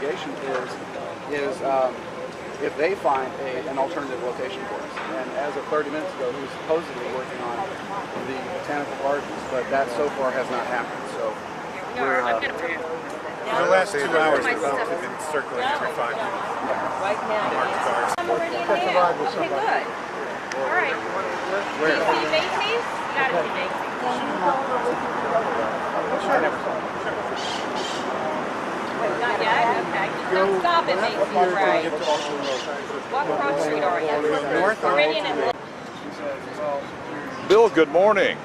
investigation is if they find an alternative location for us. And as of 30 minutes ago, he was supposedly working on the botanical gardens, but that so far has not happened. So we're the last 2 hours the boats have been circling every 5 minutes. Right now. catch a ride with somebody. Okay, good. All right. Where? Do you see Macy's? You gotta see Macy's. Not yet? Okay. Just don't stop at Macy's, right? What cross street are you? North or Meridian and Bill, good morning.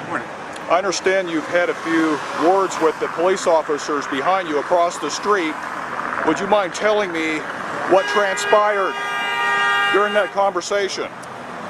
Good morning. I understand you've had a few words with the police officers behind you across the street. Would you mind telling me what transpired during that conversation?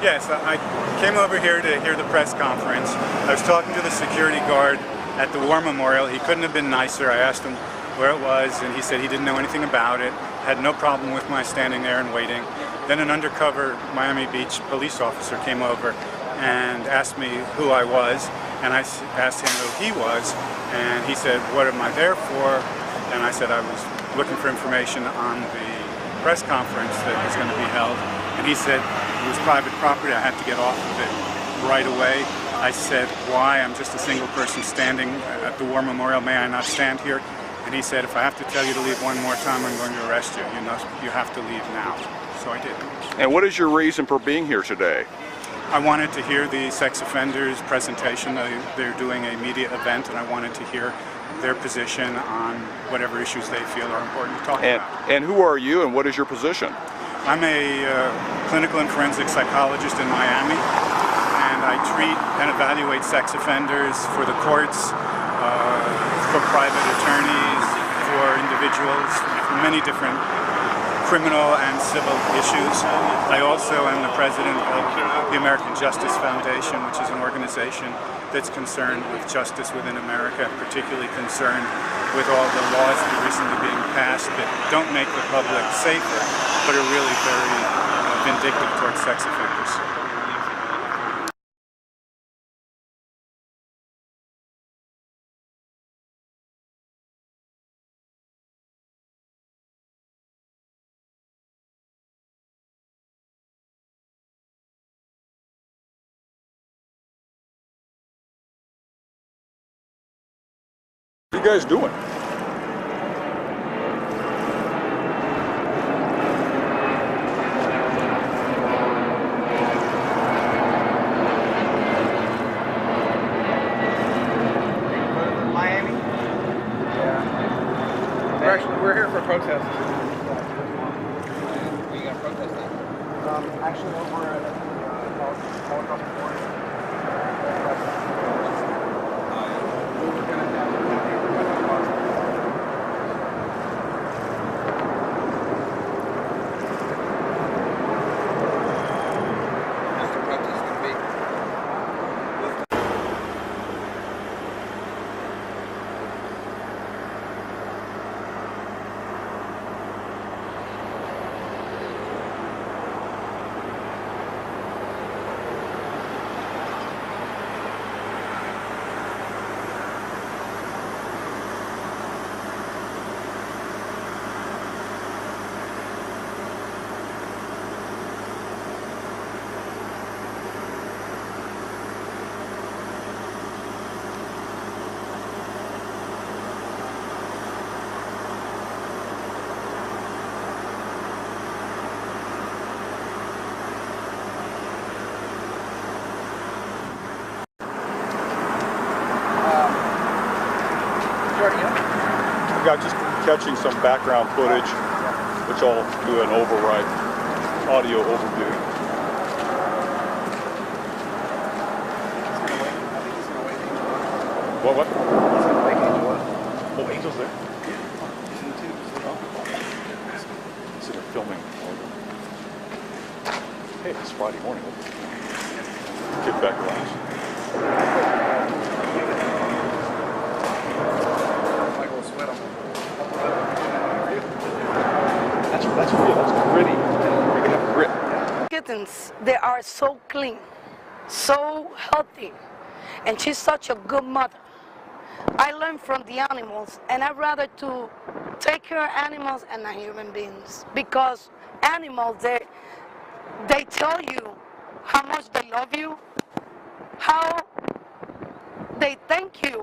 Yes, I came over here to hear the press conference. I was talking to the security guard at the War Memorial. He couldn't have been nicer. I asked him where it was, and he said he didn't know anything about it, had no problem with my standing there and waiting. Then an undercover Miami Beach police officer came over and asked me who I was, and I asked him who he was, and he said, "What am I there for?" And I said I was looking for information on the press conference that was going to be held, and he said it was private property, I had to get off of it right away. I said, "Why? I'm just a single person standing at the War Memorial. May I not stand here?" And he said, "If I have to tell you to leave one more time, I'm going to arrest you. You have to leave now." So I did. And what is your reason for being here today? I wanted to hear the sex offenders' presentation. They're doing a media event, and I wanted to hear their position on whatever issues they feel are important to talk about. And who are you and what is your position? I'm a clinical and forensic psychologist in Miami, and I treat and evaluate sex offenders for the courts, for private attorneys, for individuals, for many different criminal and civil issues. I also am the president of the American Justice Foundation, which is an organization that's concerned with justice within America, particularly concerned with all the laws that are recently being passed that don't make the public safer, but are really very vindictive towards sex offenders. What are you guys doing? Miami? Yeah. We're here for protests. Where you gonna protest at? Actually, over at Holocaust Memorial. We were going to have What's the protest gonna be? I'm just catching some background footage, which I'll do an override audio overview. What? Oh, Angel's there? So they're filming. Hey, it's Friday morning. Kick back, relax. That's gritty. You're gonna have grit. Kittens, they are so clean, so healthy, and she's such a good mother. I learn from the animals, and I'd rather to take care of animals and not human beings, because animals, they tell you how much they love you, how they thank you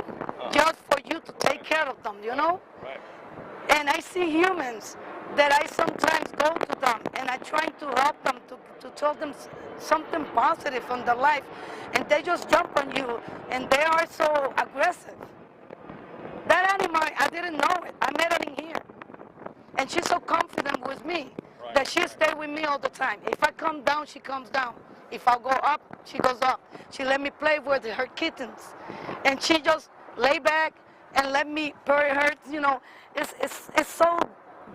just for you to take care of them, you know? Right. And I see humans that I sometimes go to them and I try to help them to tell them something positive from their life, and they just jump on you and they are so aggressive. That animal, I didn't know it. I met her in here. And she's so confident with me that she stays with me all the time. If I come down, she comes down. If I go up, she goes up. She let me play with her kittens. And she just lay back and let me purr her. You know, it's so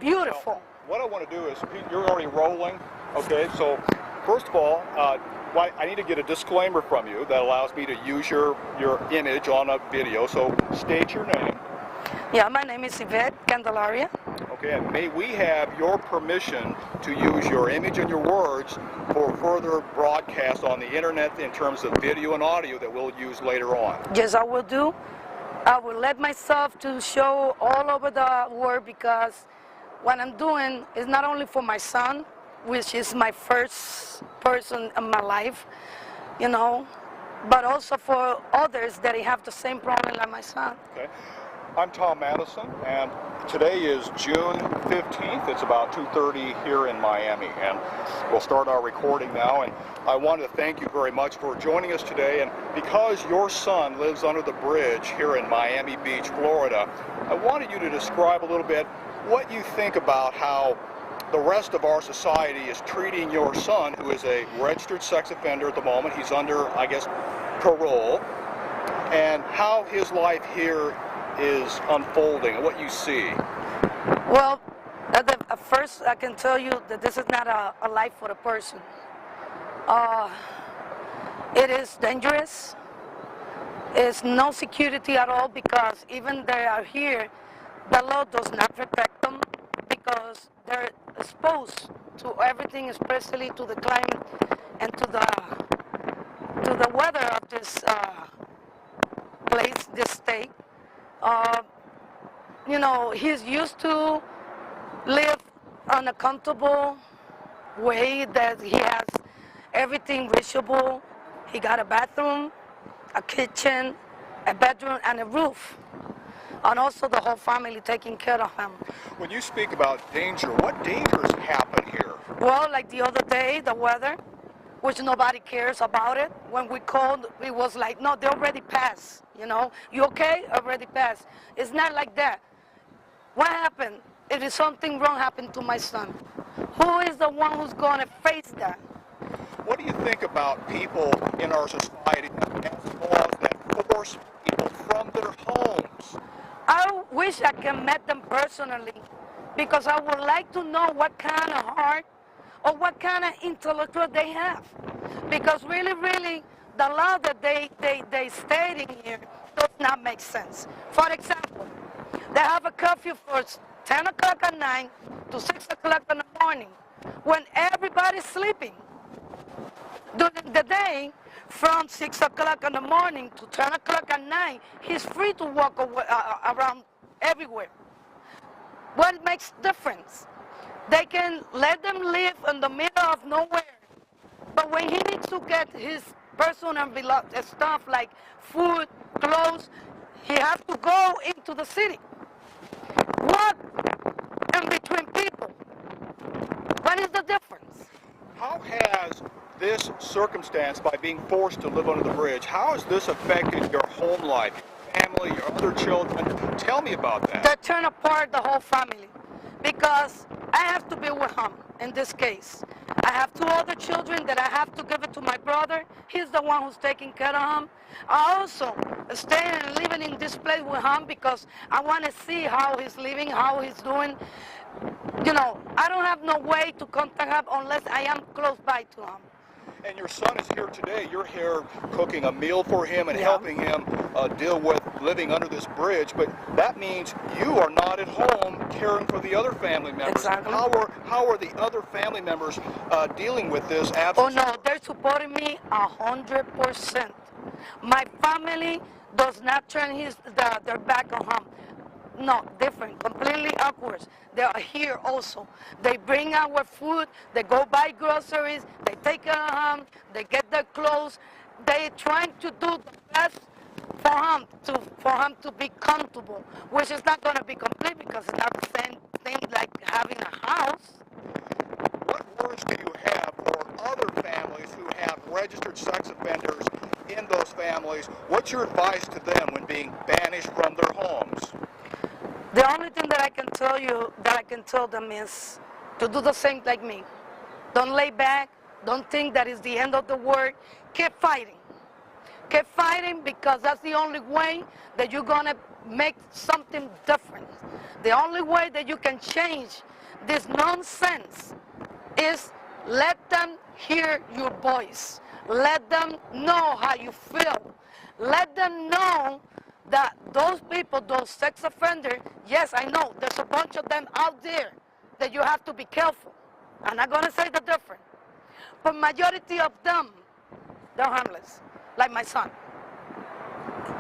beautiful. What I want to do is, you're already rolling, okay? So, first of all, I need to get a disclaimer from you that allows me to use your image on a video. So, state your name. Yeah, my name is Yvette Candelaria. Okay, and may we have your permission to use your image and your words for further broadcast on the internet in terms of video and audio that we'll use later on? Yes, I will do. I will let myself to show all over the world, because what I'm doing is not only for my son, which is my first person in my life, you know, but also for others that have the same problem like my son. Okay. I'm Tom Madison, and today is June 15th. It's about 2:30 here in Miami, and we'll start our recording now. And I wanted to thank you very much for joining us today. And because your son lives under the bridge here in Miami Beach, Florida, I wanted you to describe a little bit what you think about how the rest of our society is treating your son, who is a registered sex offender at the moment. He's under, I guess, parole, and how his life here is unfolding and what you see. Well, at first I can tell you that this is not a life for a person. It is dangerous. It's no security at all, because even they are here, the law does not protect them, because they're exposed to everything, especially to the climate and to the weather of this place, this state. You know, he's used to live on a comfortable way, that he has everything reachable. He got a bathroom, a kitchen, a bedroom, and a roof. And also the whole family taking care of him. When you speak about danger, what dangers happen here? Well, like the other day, the weather, which nobody cares about it. When we called, it was like, no, they already passed, you know. You okay? Already passed. It's not like that. What happened? It is something wrong happened to my son. Who is the one who's going to face that? What do you think about people in our society that pass laws that force people from their homes? I wish I can meet them personally, because I would like to know what kind of heart or what kind of intellectual they have. Because really, the law that they stating here does not make sense. For example, they have a curfew for 10 o'clock at night to 6 o'clock in the morning, when everybody's sleeping. During the day, from 6 o'clock in the morning to 10 o'clock at night, he's free to walk around everywhere. What makes difference? They can let them live in the middle of nowhere, but when he needs to get his personal stuff like food, clothes, he has to go into the city. Walk in between people. What is the difference? How has this circumstance, by being forced to live under the bridge, how has this affected your home life, your family, your other children? Tell me about that. They turn apart the whole family, because I have to be with him in this case. I have two other children that I have to give it to my brother. He's the one who's taking care of him. I also stay and living in this place with him because I want to see how he's living, how he's doing. You know, I don't have no way to contact him unless I am close by to him. And your son is here today. You're here cooking a meal for him and helping him deal with living under this bridge. But that means you are not at home caring for the other family members. Exactly. How are the other family members dealing with this absence? Oh no, they're supporting me 100%. My family does not turn their back on him. no, different, completely awkward. They are here also. They bring our food, they go buy groceries, they take it home, they get their clothes. They trying to do the best for him to be comfortable, which is not going to be complete because it's not the same thing like having a house. What words do you have for other families who have registered sex offenders in those families? What's your advice to them when being banished from their homes? The only thing that I can tell you, that I can tell them is to do the same like me. Don't lay back. Don't think that is the end of the world. Keep fighting. Keep fighting because that's the only way that you're going to make something different. The only way that you can change this nonsense is let them hear your voice. Let them know how you feel. Let them know that those people, those sex offenders, yes, I know, there's a bunch of them out there that you have to be careful. I'm not going to say the difference. But majority of them, they're harmless, like my son.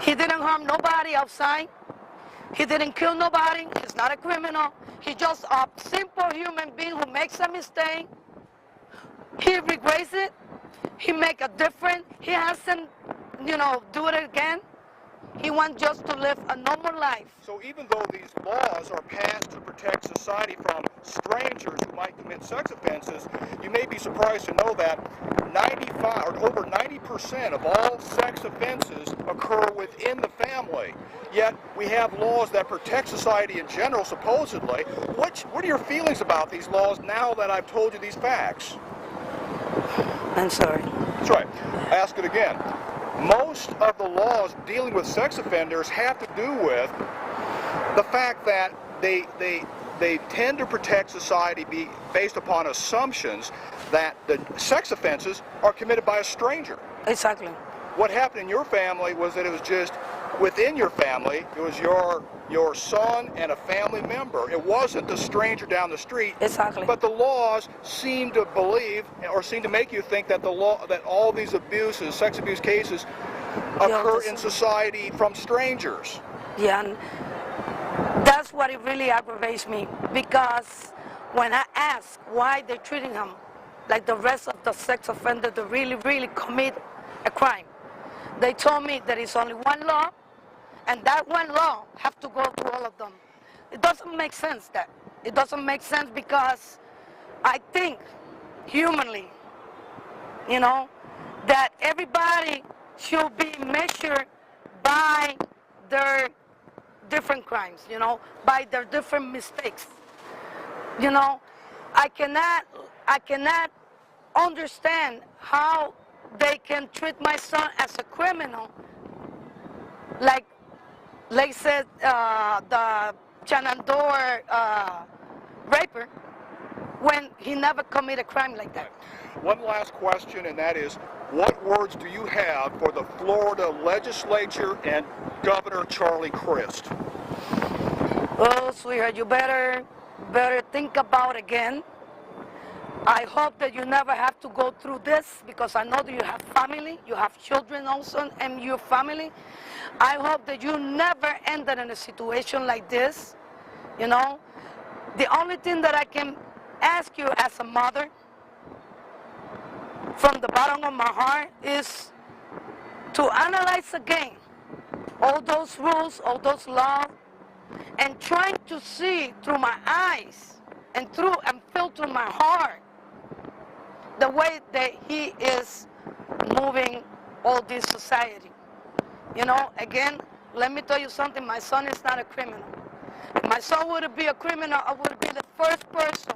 He didn't harm nobody outside. He didn't kill nobody. He's not a criminal. He's just a simple human being who makes a mistake. He regrets it. He make a difference. He hasn't, do it again. He wants just to live a normal life. So even though these laws are passed to protect society from strangers who might commit sex offenses, you may be surprised to know that 95 or over 90% of all sex offenses occur within the family. Yet we have laws that protect society in general, supposedly. What are your feelings about these laws now that I've told you these facts? I'm sorry. That's right. Ask it again. Most of the laws dealing with sex offenders have to do with the fact that they tend to protect society based upon assumptions that the sex offenses are committed by a stranger. Exactly. What happened in your family was that it was just within your family. It was your son and a family member. It wasn't the stranger down the street. Exactly. But the laws seem to believe, or seem to make you think that that all these abuses, sex abuse cases, occur in society from strangers. Yeah, and that's what it really aggravates me, because when I ask why they're treating him like the rest of the sex offenders that really commit a crime, they told me there is only one law, and that one law have to go to all of them. It doesn't make sense that. It doesn't make sense because I think humanly, that everybody should be measured by their different crimes, by their different mistakes. I cannot understand how they can treat my son as a criminal, like said the Shenandoah raper, when he never committed a crime like that. One last question, and that is, what words do you have for the Florida legislature and Governor Charlie Crist? Oh, sweetheart, you better think about it again. I hope that you never have to go through this, because I know that you have family, you have children also, and your family. I hope that you never ended in a situation like this. The only thing that I can ask you as a mother, from the bottom of my heart, is to analyze again all those rules, all those laws, and trying to see through my eyes and feel through my heart the way that he is moving all this society. Again, let me tell you something, my son is not a criminal. If my son would be a criminal, I would be the first person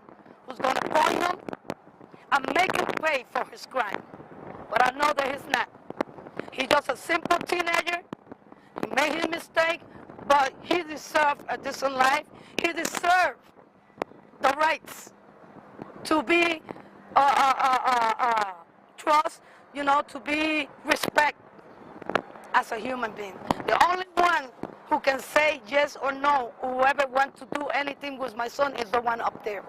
who's going to point him and make him pay for his crime. But I know that he's not. He's just a simple teenager. He made his mistake, but he deserves a decent life. He deserves the rights to be trust, to be respect as a human being. The only one who can say yes or no, whoever wants to do anything with my son, is the one up there.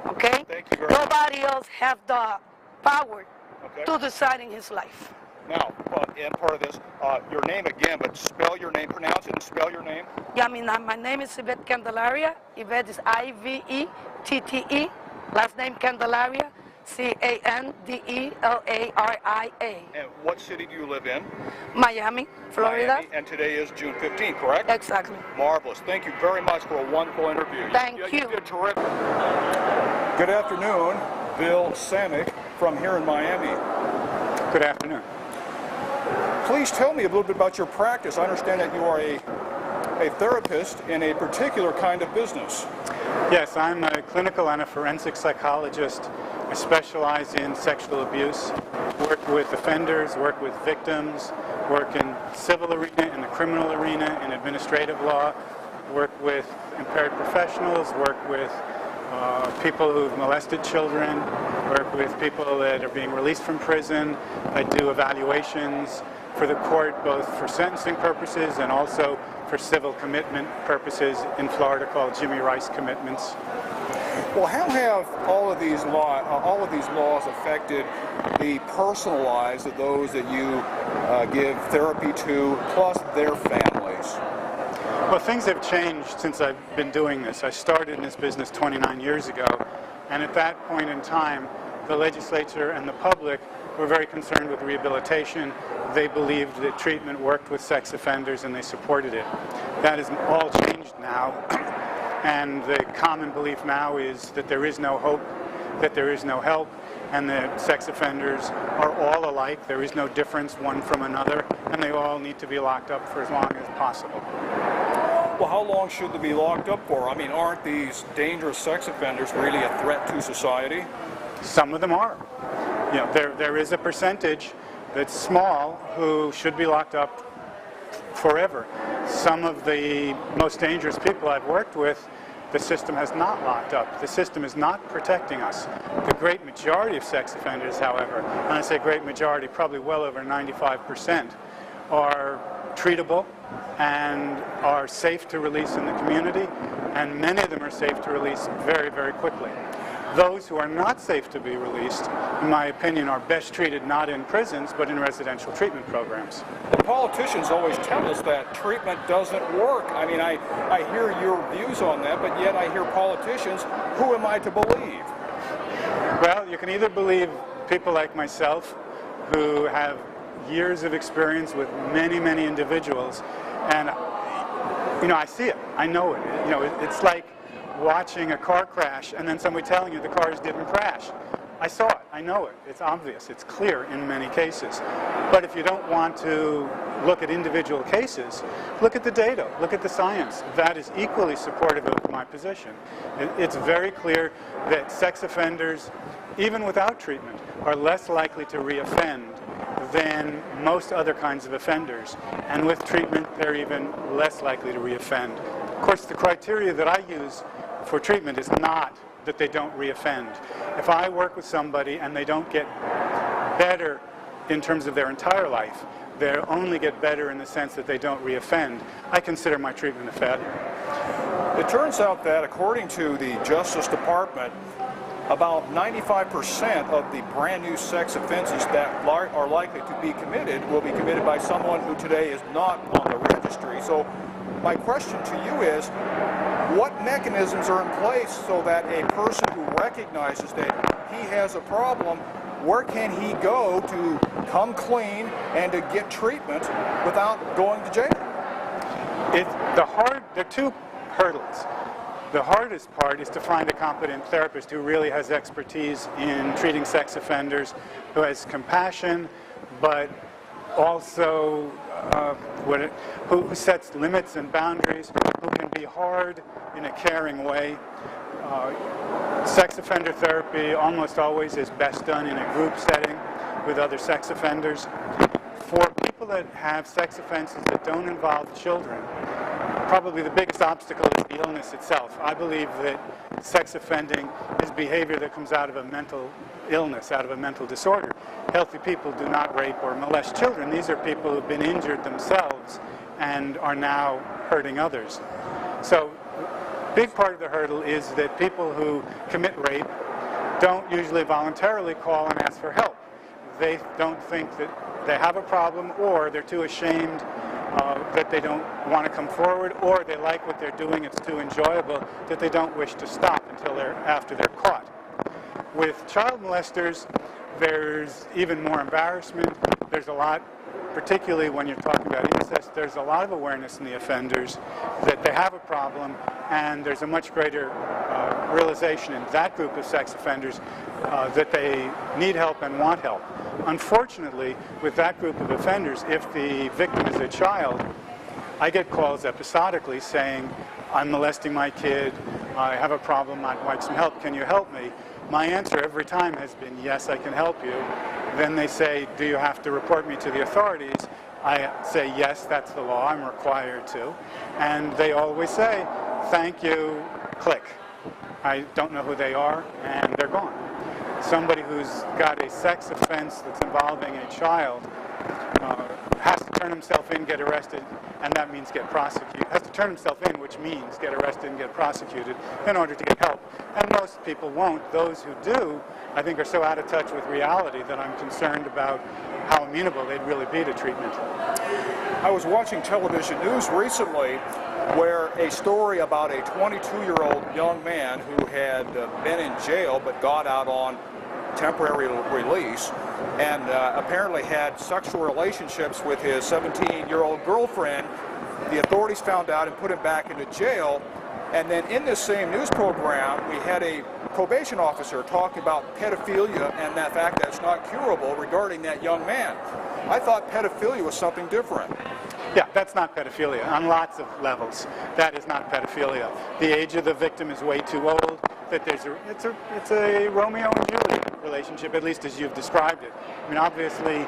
Okay? Thank you very much. Nobody else have the power to decide in his life. Now, and part of this, your name again, but spell your name, pronounce it and spell your name. Yeah, I mean, my name is Yvette Candelaria. Yvette is I-V-E-T-T-E. Last name Candelaria, C-A-N-D-E-L-A-R-I-A. And what city do you live in? Miami, Florida. Miami, and today is June 15th, correct? Exactly. Marvelous. Thank you very much for a wonderful interview. Thank You you. did terrific. Good afternoon, Bill Samick from here in Miami. Good afternoon. Please tell me a little bit about your practice. I understand that you are a therapist in a particular kind of business. Yes, I'm a clinical and a forensic psychologist. I specialize in sexual abuse, work with offenders, work with victims, work in civil arena, in the criminal arena, in administrative law, work with impaired professionals, work with people who've molested children, work with people that are being released from prison. I do evaluations for the court, both for sentencing purposes and also for civil commitment purposes in Florida called Jimmy Rice commitments. Well, how have all of these laws affected the personal lives of those that you give therapy to, plus their families? Well, things have changed since I've been doing this. I started in this business 29 years ago, and at that point in time, the legislature and the public were very concerned with rehabilitation. They believed that treatment worked with sex offenders, and they supported it. That has all changed now, and the common belief now is that there is no hope, that there is no help, and that sex offenders are all alike. There is no difference one from another, and they all need to be locked up for as long as possible. Well, how long should they be locked up for? I mean, aren't these dangerous sex offenders really a threat to society? Some of them are. You know, there is a percentage that's small who should be locked up forever. Some of the most dangerous people I've worked with, the system has not locked up. The system is not protecting us. The great majority of sex offenders, however, and I say great majority, probably well over 95%, are treatable and are safe to release in the community, and many of them are safe to release very, very quickly. Those who are not safe to be released, in my opinion, are best treated not in prisons, but in residential treatment programs. The politicians always tell us that treatment doesn't work. I mean, I hear your views on that, but yet I hear politicians, who am I to believe? Well, you can either believe people like myself, who have years of experience with many, many individuals, and, you know, I see it, I know it. You know, it's like watching a car crash and then somebody telling you the cars didn't crash. I saw it, I know it, it's obvious, it's clear in many cases. But if you don't want to look at individual cases, look at the data, look at the science. That is equally supportive of my position. It's very clear that sex offenders, even without treatment, are less likely to reoffend than most other kinds of offenders. And with treatment, they're even less likely to reoffend. Of course, the criteria that I use for treatment is not that they don't reoffend. If I work with somebody and they don't get better in terms of their entire life, they only get better in the sense that they don't reoffend, I consider my treatment a failure. It turns out that according to the Justice Department, about 95% of the brand new sex offenses that are likely to be committed will be committed by someone who today is not on the registry. So my question to you is, what mechanisms are in place so that a person who recognizes that he has a problem, where can he go to come clean and to get treatment without going to jail? There are two hurdles. The hardest part is to find a competent therapist who really has expertise in treating sex offenders, who has compassion, but also who sets limits and boundaries, who can be hard in a caring way. Sex offender therapy almost always is best done in a group setting with other sex offenders. For people that have sex offenses that don't involve children, probably the biggest obstacle is the illness itself. I believe that sex offending is behavior that comes out of a mental illness, out of a mental disorder. Healthy people do not rape or molest children. These are people who've been injured themselves and are now hurting others. So a big part of the hurdle is that people who commit rape don't usually voluntarily call and ask for help. They don't think that they have a problem, or they're too ashamed that they don't want to come forward, or they like what they're doing, it's too enjoyable that they don't wish to stop until after they're caught. With child molesters, there's even more embarrassment. There's a lot, particularly when you're talking about incest, there's a lot of awareness in the offenders that they have a problem, and there's a much greater realization in that group of sex offenders that they need help and want help. Unfortunately, with that group of offenders, if the victim is a child, I get calls episodically saying, I'm molesting my kid, I have a problem, I'd like some help, can you help me? My answer every time has been, yes, I can help you. Then they say, do you have to report me to the authorities? I say, yes, that's the law, I'm required to. And they always say, thank you, click. I don't know who they are, and they're gone. Somebody who's got a sex offense that's involving a child has to turn himself in, get arrested, and that means get prosecuted. Has to turn himself in, which means get arrested and get prosecuted in order to get help. And most people won't. Those who do, I think, are so out of touch with reality that I'm concerned about how amenable they'd really be to treatment. I was watching television news recently where a story about a 22-year-old young man who had been in jail but got out on temporary release and apparently had sexual relationships with his 17-year-old girlfriend. The authorities found out and put him back into jail. And then in this same news program, we had a probation officer talking about pedophilia and that fact that it's not curable regarding that young man. I thought pedophilia was something different. Yeah, that's not pedophilia on lots of levels. That is not pedophilia. The age of the victim is way too old. That it's a Romeo and Juliet relationship, at least as you've described it. I mean, obviously,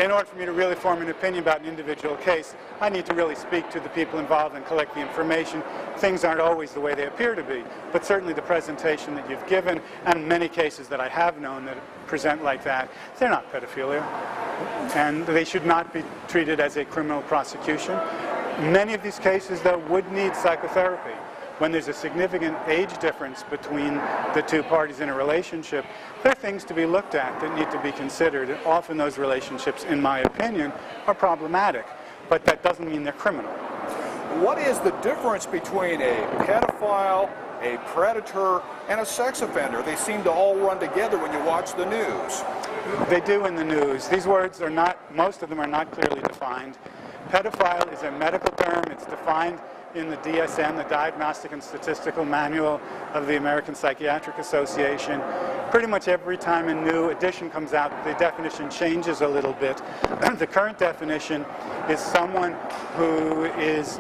in order for me to really form an opinion about an individual case, I need to really speak to the people involved and collect the information. Things aren't always the way they appear to be, but certainly the presentation that you've given, and many cases that I have known that present like that, they're not pedophilia, and they should not be treated as a criminal prosecution. Many of these cases, though, would need psychotherapy. When there's a significant age difference between the two parties in a relationship, there are things to be looked at that need to be considered. And often those relationships, in my opinion, are problematic, but that doesn't mean they're criminal. What is the difference between a pedophile, a predator, and a sex offender? They seem to all run together when you watch the news. They do in the news. These words are not, most of them are not clearly defined. Pedophile is a medical term. It's defined in the DSM, the Diagnostic and Statistical Manual of the American Psychiatric Association. Pretty much every time a new edition comes out, the definition changes a little bit. The current definition is someone who is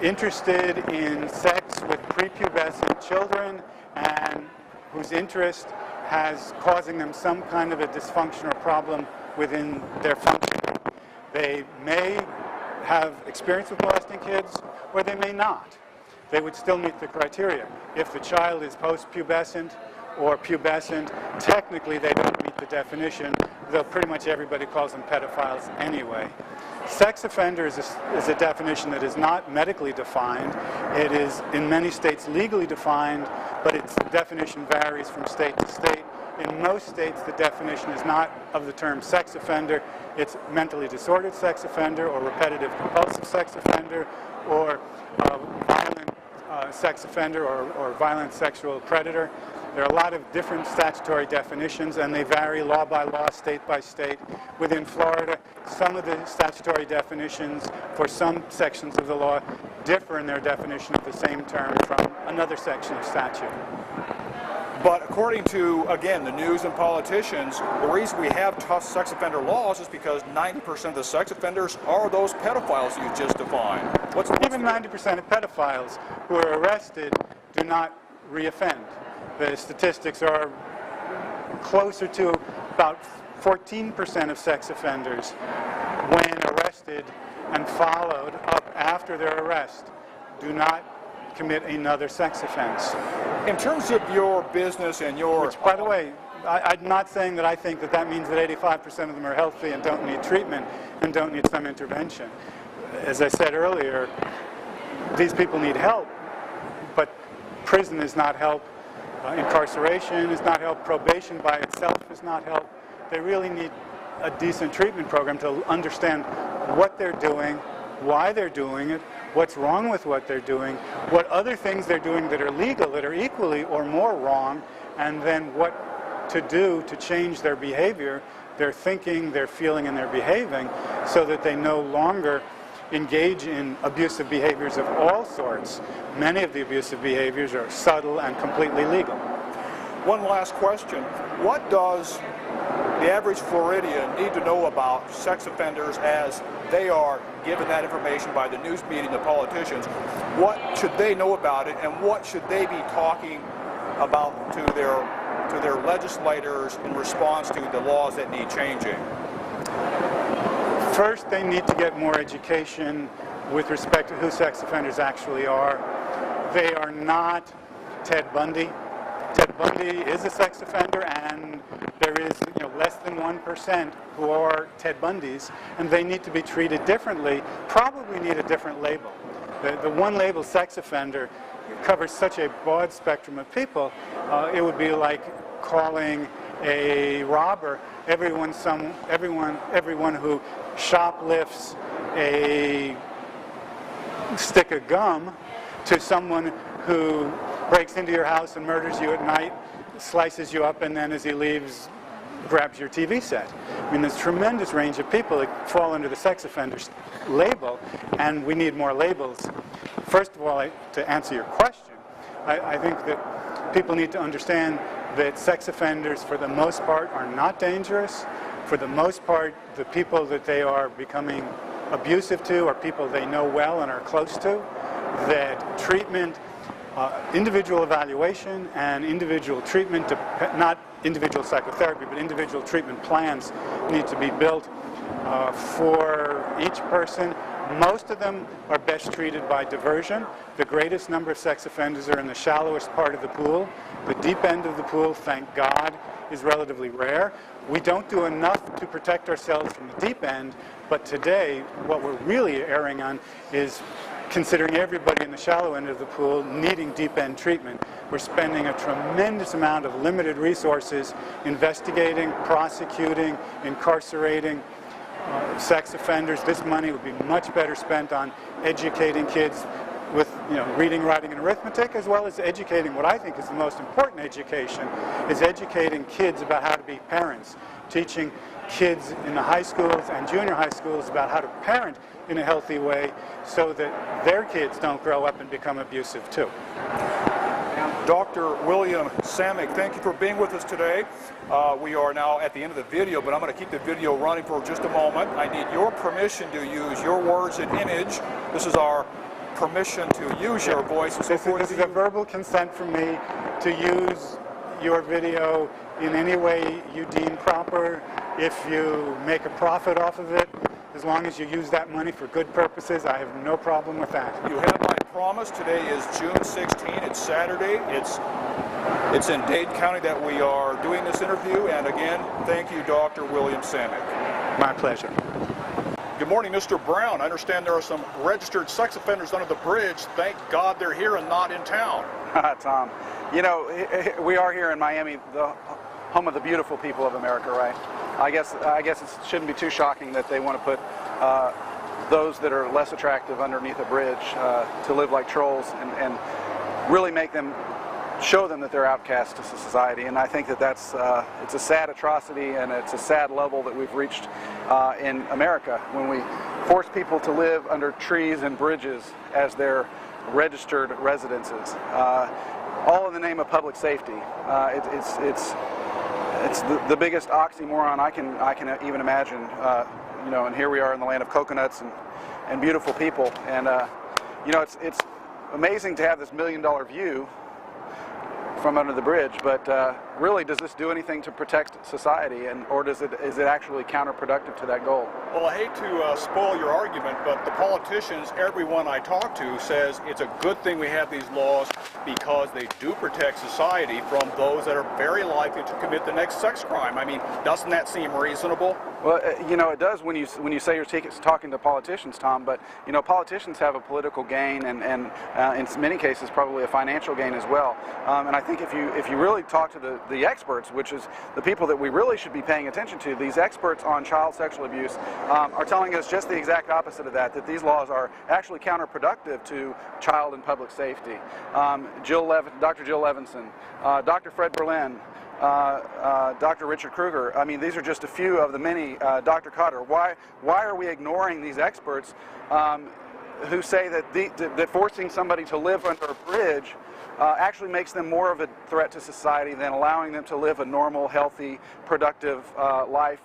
interested in sex with prepubescent children and whose interest has causing them some kind of a dysfunction or problem within their functioning. They may have experience with molesting kids, or they may not. They would still meet the criteria. If the child is post-pubescent or pubescent, technically they don't meet the definition, though pretty much everybody calls them pedophiles anyway. Sex offender is a definition that is not medically defined. It is in many states legally defined, but its definition varies from state to state. In most states, the definition is not of the term sex offender. It's mentally disordered sex offender, or repetitive compulsive sex offender, or violent sex offender, or violent sexual predator. There are a lot of different statutory definitions, and they vary law by law, state by state. Within Florida, some of the statutory definitions for some sections of the law differ in their definition of the same term from another section of statute. But according to, again, the news and politicians, the reason we have tough sex offender laws is because 90% of the sex offenders are those pedophiles you just defined. Even 90% of pedophiles who are arrested do not reoffend. The statistics are closer to about 14% of sex offenders, when arrested and followed up after their arrest, do not commit another sex offense. In terms of your business and your... Which, by the way, I'm not saying that I think that that means that 85% of them are healthy and don't need treatment and don't need some intervention. As I said earlier, these people need help, but prison is not help. Incarceration is not help. Probation by itself is not help. They really need a decent treatment program to understand what they're doing, why they're doing it, what's wrong with what they're doing, what other things they're doing that are legal that are equally or more wrong, and then what to do to change their behavior, their thinking, their feeling, and their behaving, so that they no longer engage in abusive behaviors of all sorts. Many of the abusive behaviors are subtle and completely legal. One last question. What does the average Floridian need to know about sex offenders as they are given that information by the news media and the politicians? What should they know about it, and what should they be talking about to their legislators in response to the laws that need changing? First, they need to get more education with respect to who sex offenders actually are. They are not Ted Bundy. Ted Bundy is a sex offender, and there is less than 1% who are Ted Bundys, and they need to be treated differently, probably need a different label. The one label, sex offender, covers such a broad spectrum of people. It would be like calling a robber everyone who shoplifts a stick of gum to someone who breaks into your house and murders you at night, slices you up, and then as he leaves grabs your TV set. I mean, there's a tremendous range of people that fall under the sex offenders label, and we need more labels. First of all, to answer your question, I think that people need to understand that sex offenders, for the most part, are not dangerous. For the most part, the people that they are becoming abusive to are people they know well and are close to. That treatment, individual evaluation and individual treatment, not individual psychotherapy, but individual treatment plans need to be built for each person. Most of them are best treated by diversion. The greatest number of sex offenders are in the shallowest part of the pool. The deep end of the pool, thank God, is relatively rare. We don't do enough to protect ourselves from the deep end, but today what we're really erring on is considering everybody in the shallow end of the pool needing deep end treatment. We're spending a tremendous amount of limited resources investigating, prosecuting, incarcerating sex offenders. This money would be much better spent on educating kids with reading, writing, and arithmetic, as well as educating what I think is the most important education, is educating kids about how to be parents, teaching kids in the high schools and junior high schools about how to parent in a healthy way so that their kids don't grow up and become abusive too. Dr. William Samick, thank you for being with us today. We are now at the end of the video, but I'm going to keep the video running for just a moment. I need your permission to use your words and image. This is our permission to use your voice. And so this is a verbal consent from me to use your video in any way you deem proper. If you make a profit off of it, as long as you use that money for good purposes, I have no problem with that. You have my promise. Today is June 16. It's Saturday. It's in Dade County that we are doing this interview. And again, thank you, Dr. William Samick. My pleasure. Good morning, Mr. Brown. I understand there are some registered sex offenders under the bridge. Thank God they're here and not in town. Tom, we are here in Miami, the home of the beautiful people of America, right? I guess it shouldn't be too shocking that they want to put those that are less attractive underneath a bridge to live like trolls and really show them that they're outcasts to society. And I think that it's a sad atrocity, and it's a sad level that we've reached in America when we force people to live under trees and bridges as their registered residences, all in the name of public safety. It's the biggest oxymoron I can even imagine. And here we are in the land of coconuts and beautiful people, and it's amazing to have this $1 million view from under the bridge, but really, does this do anything to protect society, or is it actually counterproductive to that goal? Well, I hate to spoil your argument, but the politicians, everyone I talk to, says it's a good thing we have these laws because they do protect society from those that are very likely to commit the next sex crime. I mean, doesn't that seem reasonable? Well, it does when you say you're talking to politicians, Tom. But politicians have a political gain, and in many cases probably a financial gain as well. And I think if you really talk to the the experts, which is the people that we really should be paying attention to, these experts on child sexual abuse, are telling us just the exact opposite of that, that these laws are actually counterproductive to child and public safety. Dr. Jill Levinson, Dr. Fred Berlin, Dr. Richard Kruger. I mean, these are just a few of the many. Dr. Cotter. Why are we ignoring these experts who say that that forcing somebody to live under a bridge actually makes them more of a threat to society than allowing them to live a normal, healthy, productive life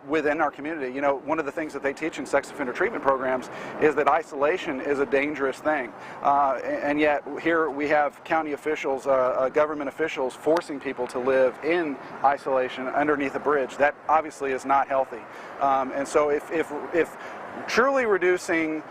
within our community? You know, one of the things that they teach in sex offender treatment programs is that isolation is a dangerous thing. And yet here we have county officials, government officials forcing people to live in isolation underneath a bridge. That obviously is not healthy. And so if truly reducing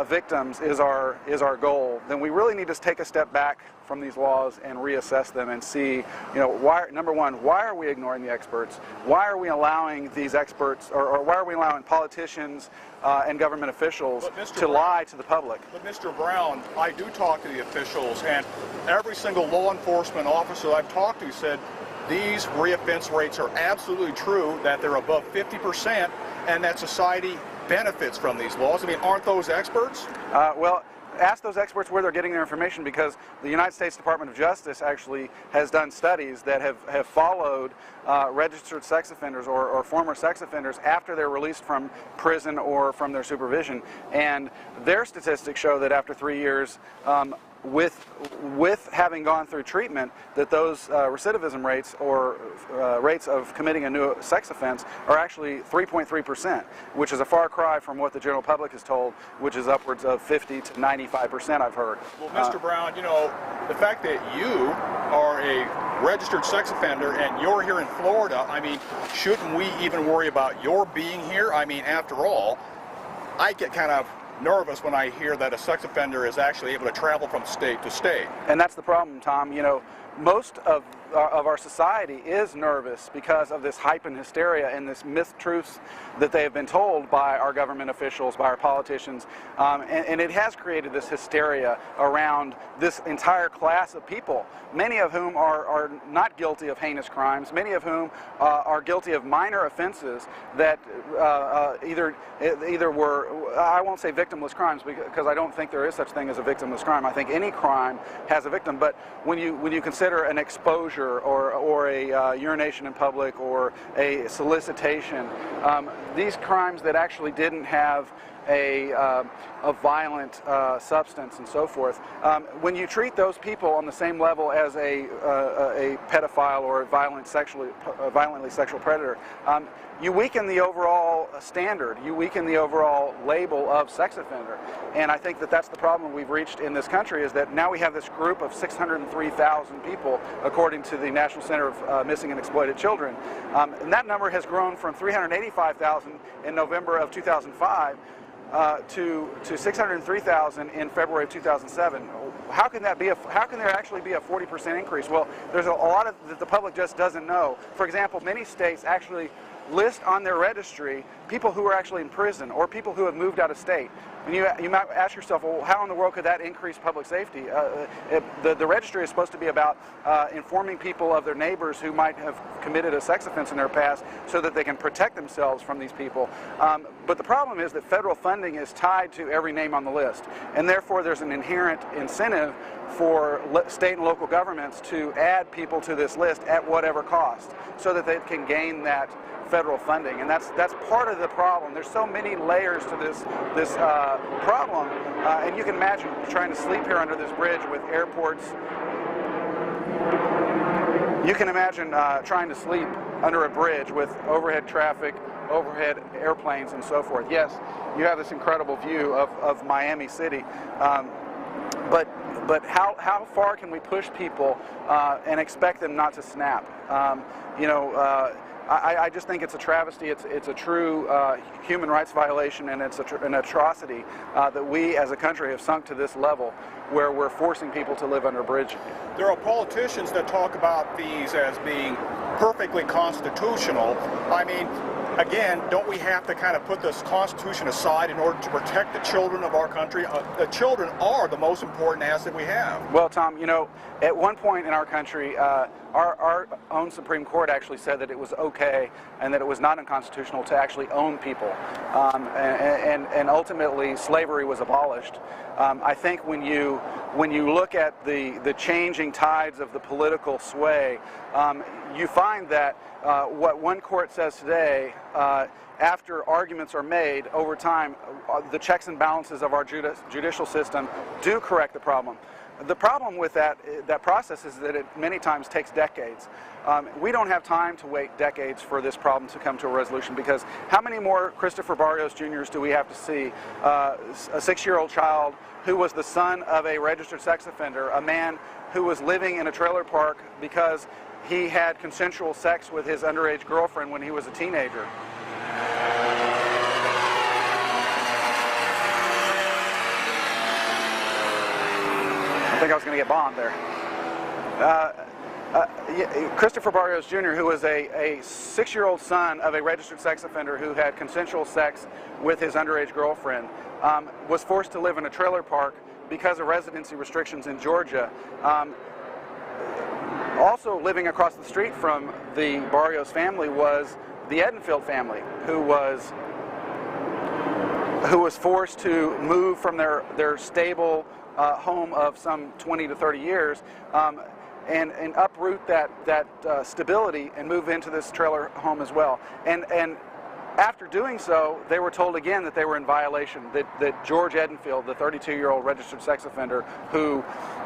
victims is our goal, then we really need to take a step back from these laws and reassess them and see, you know, why, number one, why are we ignoring the experts? Why are we allowing these experts, or why are we allowing politicians and government officials to lie to the public? But Mr. Brown, I do talk to the officials, and every single law enforcement officer I've talked to said these reoffense rates are absolutely true, that they're above 50%, and that society benefits from these laws. I mean, aren't those experts? Well, ask those experts where they're getting their information, because the United States Department of Justice actually has done studies that have followed registered sex offenders or former sex offenders after they're released from prison or from their supervision. And their statistics show that after 3 years, with having gone through treatment, that those recidivism rates or rates of committing a new sex offense are actually 3.3%, which is a far cry from what the general public is told, which is upwards of 50 to 95%, I've heard. Well, Mr. Brown, you know, the fact that you are a registered sex offender and you're here in Florida, I mean, shouldn't we even worry about your being here? I mean, after all, I get kind of nervous when I hear that a sex offender is actually able to travel from state to state. And that's the problem, Tom. You know, most of our society is nervous because of this hype and hysteria and this myth-truths that they have been told by our government officials, by our politicians, and it has created this hysteria around this entire class of people, many of whom are not guilty of heinous crimes, many of whom are guilty of minor offenses that either were, I won't say victimless crimes, because I don't think there is such thing as a victimless crime. I think any crime has a victim, but when you consider an exposure or a urination in public or a solicitation, these crimes that actually didn't have a violent substance and so forth, when you treat those people on the same level as a pedophile or a violently sexual predator, you weaken the overall standard, you weaken the overall label of sex offender. And I think that that's the problem we've reached in this country, is that now we have this group of 603,000 people, according to the National Center of Missing and Exploited Children. And that number has grown from 385,000 in November of 2005 to 603,000 in February of 2007. How can that be? How can there actually be a 40% increase? Well, there's a lot of that the public just doesn't know. For example, many states actually list on their registry people who are actually in prison or people who have moved out of state. And you might ask yourself, well, how in the world could that increase public safety? The registry is supposed to be about informing people of their neighbors who might have committed a sex offense in their past so that they can protect themselves from these people. But the problem is that federal funding is tied to every name on the list, and therefore there's an inherent incentive for state and local governments to add people to this list at whatever cost so that they can gain that federal funding. And that's part of the problem. There's so many layers to this problem, and you can imagine trying to sleep here under this bridge with airports. You can imagine trying to sleep under a bridge with overhead traffic, overhead airplanes, and so forth. Yes, you have this incredible view of Miami City, but how far can we push people and expect them not to snap? I just think it's a travesty. It's a true human rights violation, and it's an atrocity that we as a country have sunk to this level where we're forcing people to live under a bridge. There are politicians that talk about these as being perfectly constitutional. I mean, again, don't we have to kind of put this Constitution aside in order to protect the children of our country? The children are the most important asset we have. Well, Tom, you know, at one point in our country, our own Supreme Court actually said that it was okay and that it was not unconstitutional to actually own people. And ultimately, slavery was abolished. I think when you look at the changing tides of the political sway, you find that what one court says today, after arguments are made over time, the checks and balances of our judicial system do correct the problem. The problem with that process is that it many times takes decades. We don't have time to wait decades for this problem to come to a resolution, because how many more Christopher Barrios Jr.'s do we have to see? A 6-year-old child who was the son of a registered sex offender, a man who was living in a trailer park because he had consensual sex with his underage girlfriend when he was a teenager. I think I was going to get bombed there. Christopher Barrios Jr., who was a 6-year-old son of a registered sex offender who had consensual sex with his underage girlfriend, was forced to live in a trailer park because of residency restrictions in Georgia. Also living across the street from the Barrios family was the Edenfield family, who was forced to move from their stable home of some 20 to 30 years and uproot that stability and move into this trailer home as well. And after doing so, they were told again that they were in violation, that George Edenfield, the 32-year-old registered sex offender, who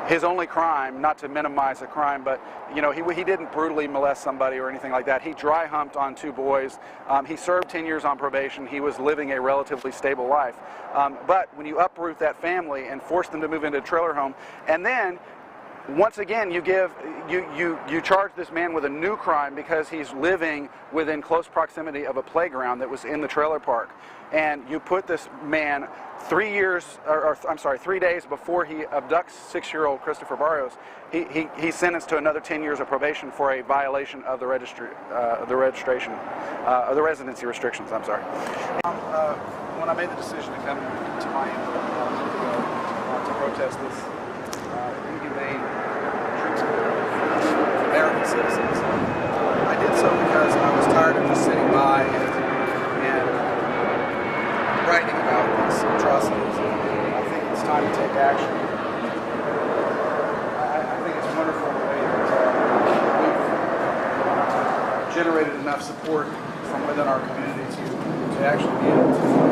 his only crime, not to minimize a crime, but you know, he didn't brutally molest somebody or anything like that. He dry humped on 2 boys. He served 10 years on probation. He was living a relatively stable life. But when you uproot that family and force them to move into a trailer home, and then once again, you charge this man with a new crime because he's living within close proximity of a playground that was in the trailer park, and you put this man 3 days before he abducts 6-year-old Christopher Barrios. He's sentenced to another 10 years of probation for a violation of the residency restrictions. I'm sorry. When I made the decision to come to Miami to protest this inhumane treatment of American citizens, I did so because I was tired of just sitting by and writing about these atrocities. I think it's time to take action. I think it's wonderful the way that we've generated enough support from within our community to actually be able to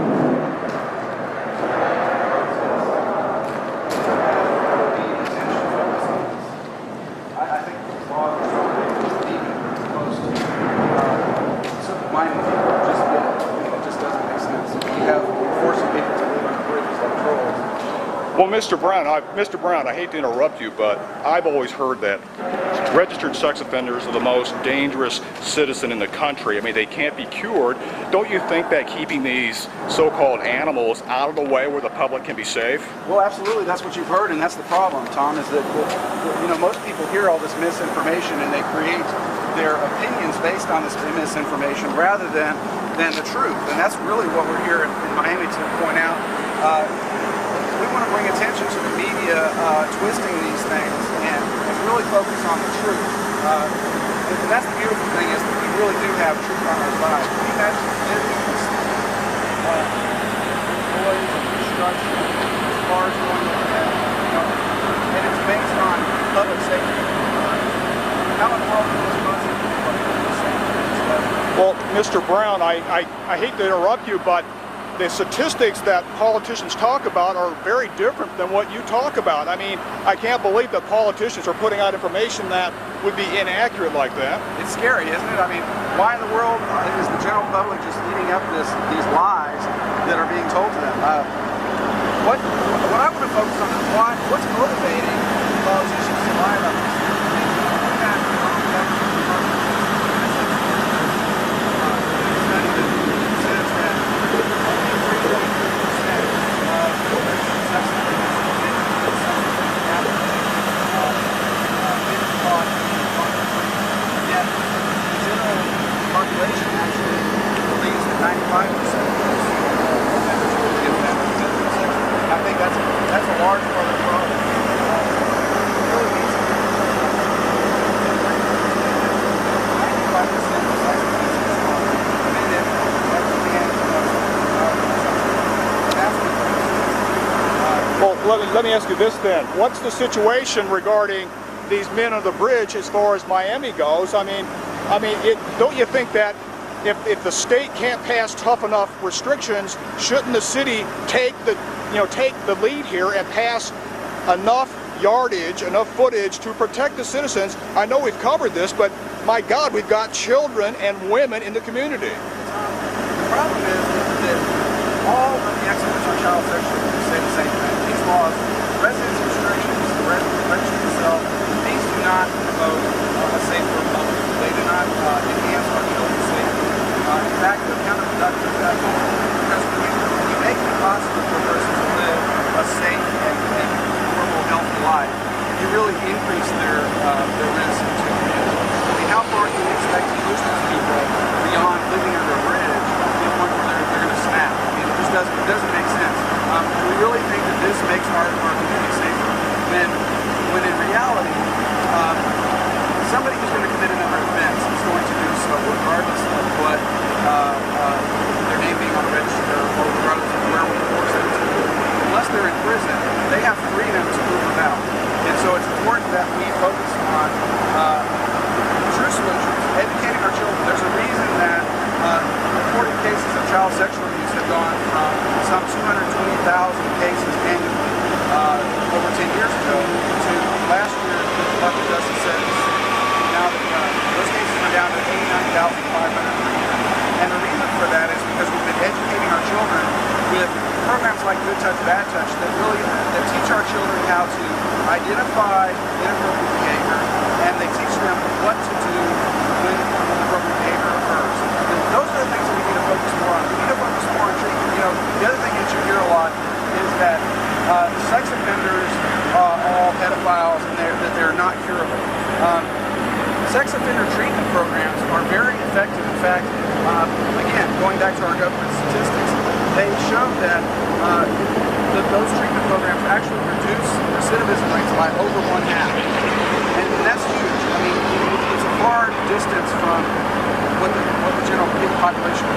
Well, Mr. Brown, I hate to interrupt you, but I've always heard that registered sex offenders are the most dangerous citizen in the country. I mean, they can't be cured. Don't you think that keeping these so-called animals out of the way where the public can be safe? Well, absolutely. That's what you've heard, and that's the problem, Tom, is that you know, most people hear all this misinformation and they create their opinions based on this misinformation rather than the truth. And that's really what we're here in Miami to point out. We want to bring attention to the media twisting these things and really focus on the truth. And that's the beautiful thing, is that we really do have truth on our side. We've had noise and destruction as far as going overhead, and it's based on public safety. How in the world is this possible? Well, Mr. Brown, I hate to interrupt you, but the statistics that politicians talk about are very different than what you talk about. I mean, I can't believe that politicians are putting out information that would be inaccurate like that. It's scary, isn't it? I mean, why in the world is the general public just eating up these lies that are being told to them? What I want to focus on is what's motivating politicians to lie about this. Population actually believes let me ask you this then. What's the situation regarding these men on the bridge as far as Miami goes? I mean, don't you think that if the state can't pass tough enough restrictions, shouldn't the city take the lead here and pass enough yardage, enough footage to protect the citizens? I know we've covered this, but my God, we've got children and women in the community. The problem is that all of the exhibits on child sexual abuse say the same thing. These laws, residence restrictions, the registry itself, these do not promote a safer public. They do not enhance our children's safety. In fact, they're counterproductive to that goal. Because when you make it impossible for a person to live a safe and normal, healthy life, you really increase their risk to the community. I mean, how far can you expect to push these people beyond living under a bridge to the point where they're going to snap? I mean, it doesn't make sense. We really think that this makes our community safer. When in reality, somebody who's going to commit another offense is going to do so regardless of what their name being on the register or regardless of where we force them to. Unless they're in prison, they have freedom to move about. And so it's important that we focus on true solutions, educating our children. There's a reason that reported cases of child sexual abuse have gone from some 220,000 cases annually over 10 years ago to last year, the Department of Justice says now that those cases are down to 89,500 per year. And the reason for that is because we've been educating our children with programs like Good Touch, Bad Touch that teach our children how to identify inappropriate behavior, and they teach them what to do when inappropriate behavior occurs. And those are the things that we need to focus more on. We need to focus more on treatment. You know, the other thing that you hear a lot is that sex offenders are all pedophiles and that they're not curable. Sex offender treatment programs are very effective. In fact, again, going back to our government statistics, they show that those treatment programs actually reduce recidivism rates by over 1/2. And that's huge. I mean, it's a far distance from what the general population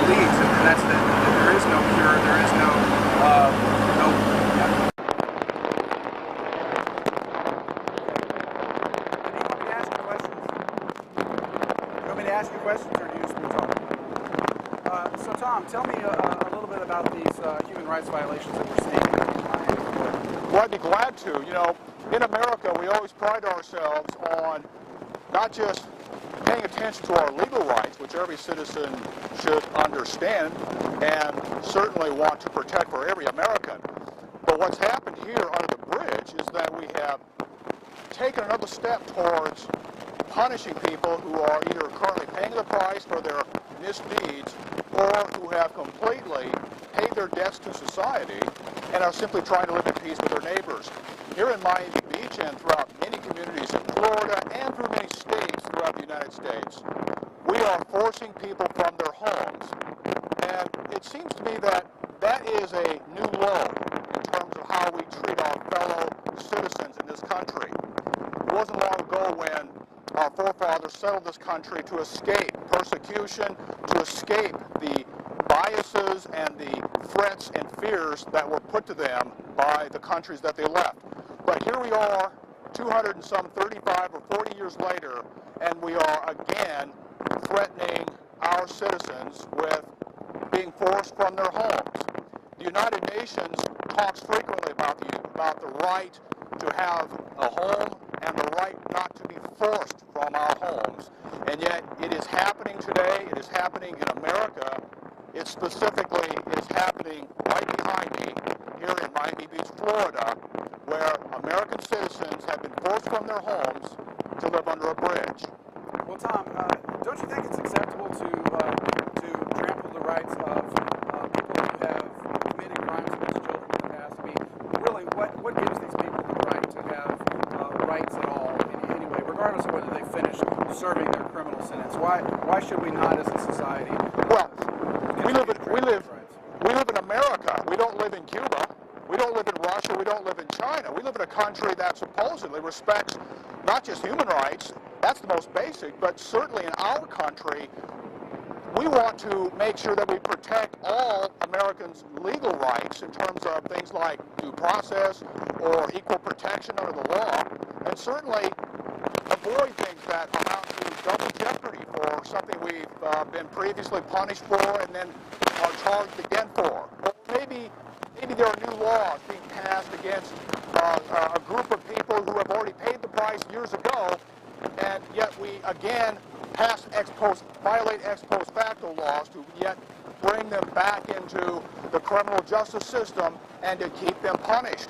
believes, and that's that there is no cure, there is no ask you questions, or do you just be talking? So Tom, tell me a little bit about these human rights violations that we're seeing in Miami. Well, I'd be glad to. You know, in America, we always pride ourselves on not just paying attention to our legal rights, which every citizen should understand and certainly want to protect for every American. But what's happened here under the bridge is that we have taken another step towards punishing people who are either currently paying the price for their misdeeds or who have completely paid their debts to society and are simply trying to live in peace with their neighbors. Here in Miami Beach and throughout many communities in Florida and through many states throughout the United States, we are forcing people from their homes. And it seems to me that that is a new low in terms of how we treat our fellow citizens in this country. It wasn't long ago when our forefathers settled this country to escape persecution, to escape the biases and the threats and fears that were put to them by the countries that they left. But here we are, 35 or 40 years later, and we are again threatening our citizens with being forced from their homes. The United Nations talks frequently about the right to have a home and the right not to be forced from our homes. And yet it is happening today, it is happening in America, it specifically is happening right behind me here in Miami Beach, Florida, where American citizens have been forced from their homes to live under a bridge. Well, Tom, don't you think it's acceptable to trample the rights of people who have committed crimes against children in the past? I mean, really, what gives these people the right to have rights at all, anyway, regardless of whether they finish serving their criminal sentence? Why should we not, as a society? Well, we live in America. We don't live in Cuba. We don't live in Russia. We don't live in China. We live in a country that supposedly respects not just human rights, that's the most basic, but certainly in our country, we want to make sure that we protect all Americans' legal rights in terms of things like due process or equal protection under the law, and certainly avoid things that amount to double jeopardy for something we've been previously punished for and then are charged again for. Or maybe there are new laws being passed against a group of people who have already paid the price years ago, and yet we again violate ex post facto laws to yet bring them back into the criminal justice system and to keep them punished.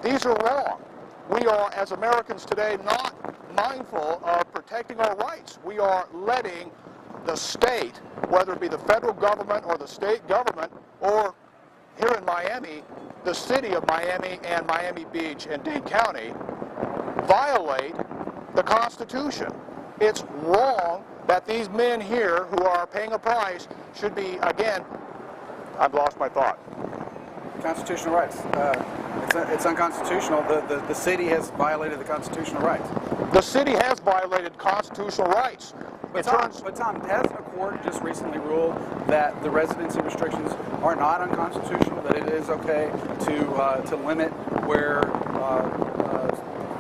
These are wrong. We are, as Americans today, not mindful of protecting our rights. We are letting the state, whether it be the federal government or the state government, or here in Miami, the city of Miami and Miami Beach and Dade County, violate the Constitution. It's wrong that these men here who are paying a price should be, again, I've lost my thought. Constitutional rights. It's unconstitutional. The city has violated the constitutional rights. The city has violated constitutional rights. But Tom, has a court just recently ruled that the residency restrictions are not unconstitutional, that it is okay to limit where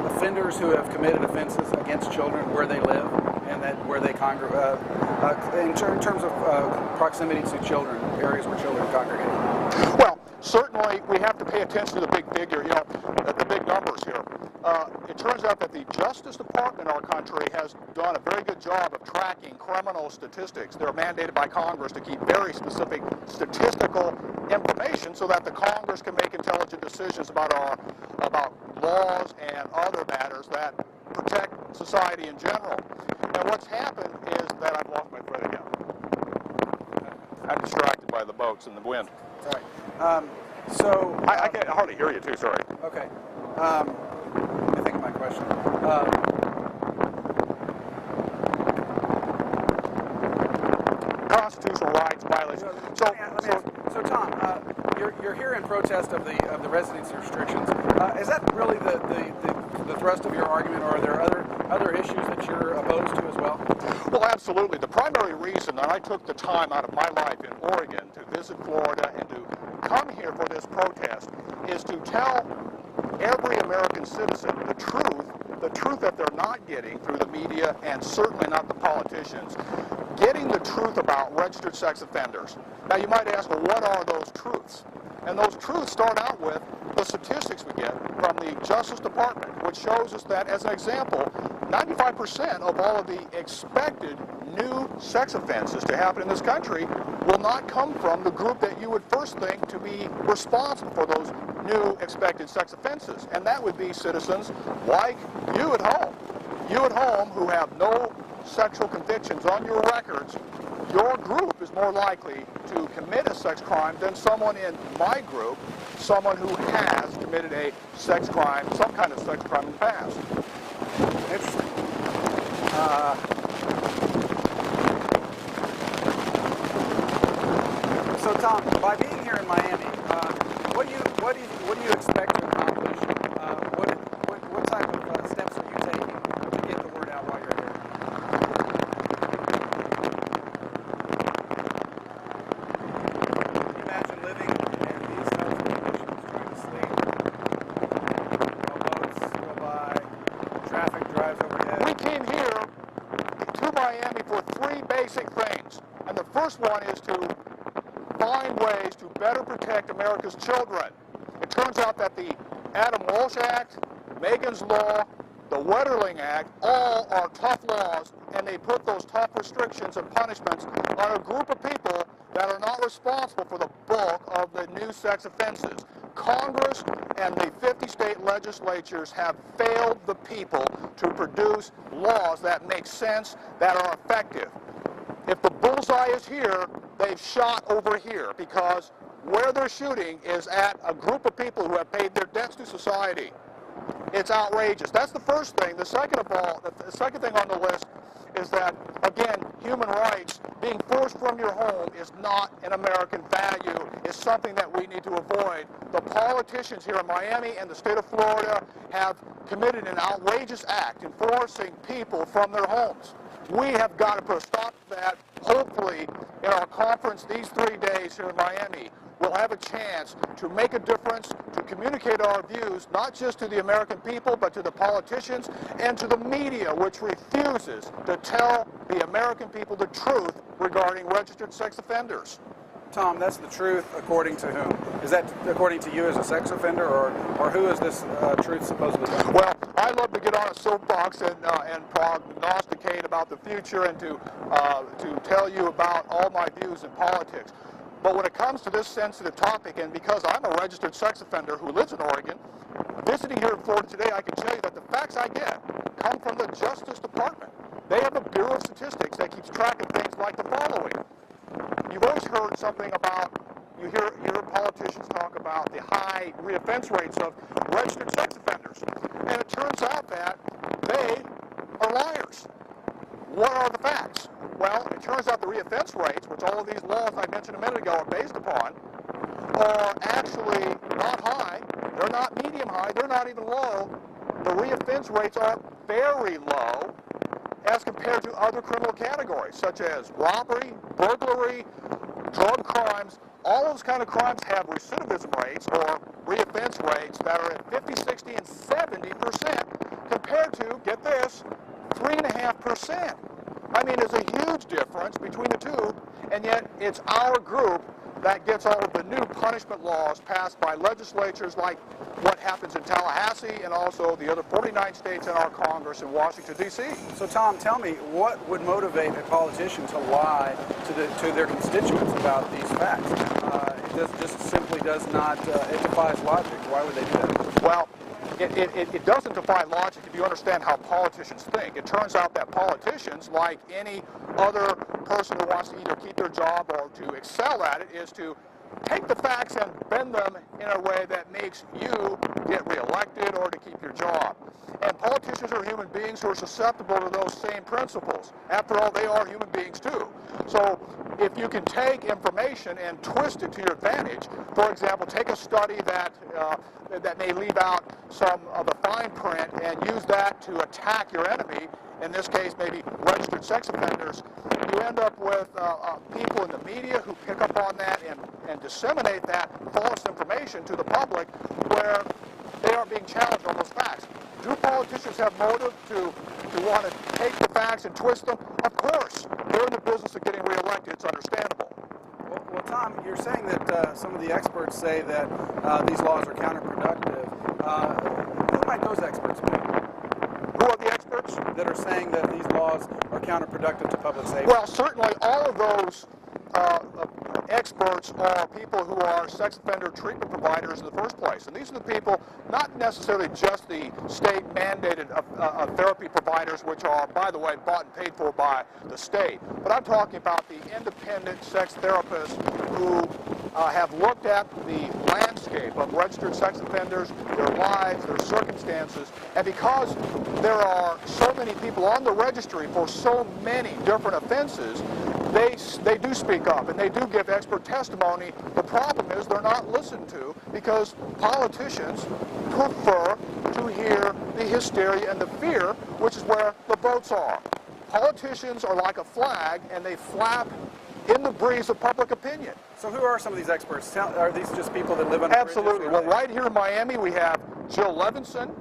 offenders who have committed offenses against children where they live, and that where they congregate, in terms of proximity to children, areas where children congregate? Well, certainly we have to pay attention to the big figure, the big numbers here. It turns out that the Justice Department in our country has done a very good job of tracking criminal statistics. They're mandated by Congress to keep very specific statistical information so that the Congress can make intelligent decisions about laws and other matters that protect society in general. And what's happened is that I've lost my thread again. I'm distracted by the boats and the wind. Sorry. I can't hardly hear you too, sorry. Okay. I think of my question. Constitutional rights violation. So Tom, you're here in protest of the residency restrictions. Is that really the thrust of your argument, or are there other issues that you're opposed to as well? Well, absolutely. The primary reason that I took the time out of my life in Oregon to visit Florida and to come here for this protest is to tell every American citizen the truth that they're not getting through the media, and certainly not the politicians, getting the truth about registered sex offenders. Now you might ask, well, what are those truths? And those truths start out with the statistics we get from the Justice Department, which shows us that, as an example, 95% of all of the expected new sex offenses to happen in this country will not come from the group that you would first think to be responsible for those new expected sex offenses. And that would be citizens like you at home. You at home who have no sexual convictions on your records. Your group is more likely to commit a sex crime than someone in my group, someone who has committed a sex crime, some kind of sex crime in the past. Interesting. So Tom, by being here in Miami, what do you expect to accomplish? What type of steps are you taking to get the word out while you're here? Can you imagine living in these types of conditions, trying to sleep while boats go by, traffic drives overhead? We came here to Miami for three basic things. And the first one is to find ways to better protect America's children. It turns out that the Adam Walsh Act, Megan's Law, the Wetterling Act, all are tough laws, and they put those tough restrictions and punishments on a group of people that are not responsible for the bulk of the new sex offenses. Congress and the 50 state legislatures have failed the people to produce laws that make sense, that are effective. If the bullseye is here, they've shot over here, because where they're shooting is at a group of people who have paid their debts to society. It's outrageous. That's the first thing. The second thing on the list is that, again, human rights, being forced from your home is not an American value. It's something that we need to avoid. The politicians here in Miami and the state of Florida have committed an outrageous act in forcing people from their homes. we have got to put a stop to that. Hopefully, in our conference these 3 days here in Miami, we'll have a chance to make a difference, to communicate our views, not just to the American people, but to the politicians and to the media, which refuses to tell the American people the truth regarding registered sex offenders. Tom, that's the truth according to whom? Is that according to you as a sex offender, or who is this truth supposedly? Well, I love to get on a soapbox and prognosticate about the future and to tell you about all my views in politics. But when it comes to this sensitive topic, and because I'm a registered sex offender who lives in Oregon, visiting here in Florida today, I can tell you that the facts I get come from the Justice Department. They have a Bureau of Statistics that keeps track of things like the following. You've always heard something about, you hear politicians talk about the high reoffense rates of registered sex offenders. And it turns out that they are liars. What are the facts? Well, it turns out the reoffense rates, which all of these laws I mentioned a minute ago are based upon, are actually not high. They're not medium high. They're not even low. The reoffense rates are very low as compared to other criminal categories, such as robbery, burglary, drug crimes. All those kind of crimes have recidivism rates or reoffense rates that are at 50, 60, and 70% compared to, get this, 3.5%. I mean, there's a huge difference between the two, and yet it's our group that gets all of the new punishment laws passed by legislatures like what happens in Tallahassee and also the other 49 states in our Congress in Washington, D.C. So, Tom, tell me, what would motivate a politician to lie to their constituents about these facts? It just simply does not, it defies logic. Why would they do that? Well, it doesn't defy logic if you understand how politicians think. It turns out that politicians, like any other person who wants to either keep their job or to excel at it, is to take the facts and bend them in a way that makes you get reelected or to keep your job. And politicians are human beings who are susceptible to those same principles. After all, they are human beings too. So if you can take information and twist it to your advantage, for example, take a study that may leave out some of the fine print and use that to attack your enemy, in this case maybe registered sex offenders, you end up with people in the media who pick up on that and disseminate that false information to the public where they aren't being challenged on those facts. Do politicians have motive to want to take the facts and twist them? Of course. They're in the business of getting reelected. It's understandable. Well, Tom, you're saying that some of the experts say that these laws are counterproductive. Who might those experts be? Who are the experts? That are saying that these laws are counterproductive to public safety? Well, certainly all of those experts are people who are sex offender treatment providers in the first place. And these are the people, not necessarily just the state-mandated therapy providers, which are, by the way, bought and paid for by the state. But I'm talking about the independent sex therapists who have looked at the landscape of registered sex offenders, their lives, their circumstances, and because there are so many people on the registry for so many different offenses, they do speak up and they do give expert testimony. The problem is they're not listened to because politicians prefer to hear the hysteria and the fear, which is where the votes are. Politicians are like a flag and they flap in the breeze of public opinion. So who are some of these experts? Are these just people that live on Absolutely. Well, right here in Miami, we have Jill Levinson.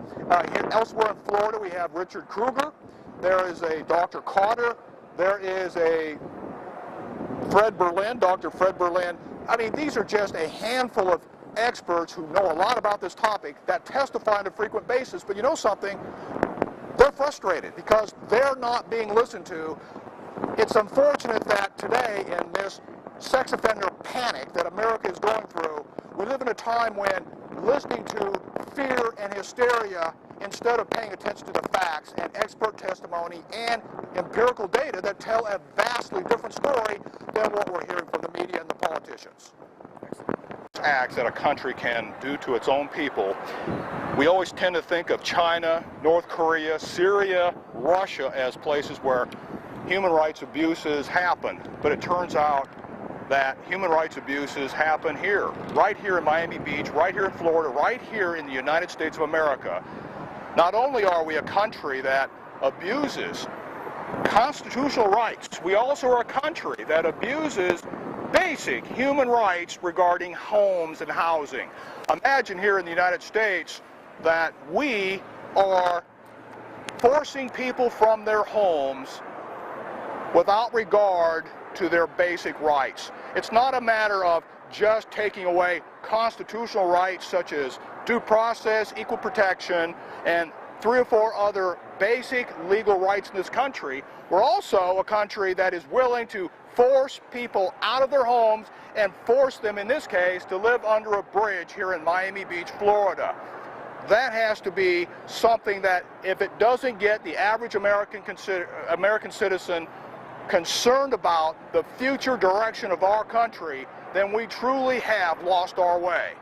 Here, elsewhere in Florida, we have Richard Kruger. There is a Dr. Cotter. There is a Fred Berlin, Dr. Fred Berlin. I mean, these are just a handful of experts who know a lot about this topic that testify on a frequent basis. But you know something? They're frustrated because they're not being listened to. It's unfortunate that today, in this sex offender panic that America is going through, we live in a time when listening to fear and hysteria instead of paying attention to the facts and expert testimony and empirical data that tell a vastly different story than what we're hearing from the media and the politicians. Acts that a country can do to its own people, we always tend to think of China, North Korea, Syria, Russia as places where human rights abuses happen, but it turns out that human rights abuses happen here, right here in Miami Beach, right here in Florida, right here in the United States of America. Not only are we a country that abuses constitutional rights. We also are a country that abuses basic human rights regarding homes and housing. Imagine here in the United States that we are forcing people from their homes without regard to their basic rights. It's not a matter of just taking away constitutional rights such as due process, equal protection, and 3 or 4 other basic legal rights in this country. We're also a country that is willing to force people out of their homes and force them, in this case, to live under a bridge here in Miami Beach, Florida. That has to be something that, if it doesn't get the average American citizen concerned about the future direction of our country, then we truly have lost our way.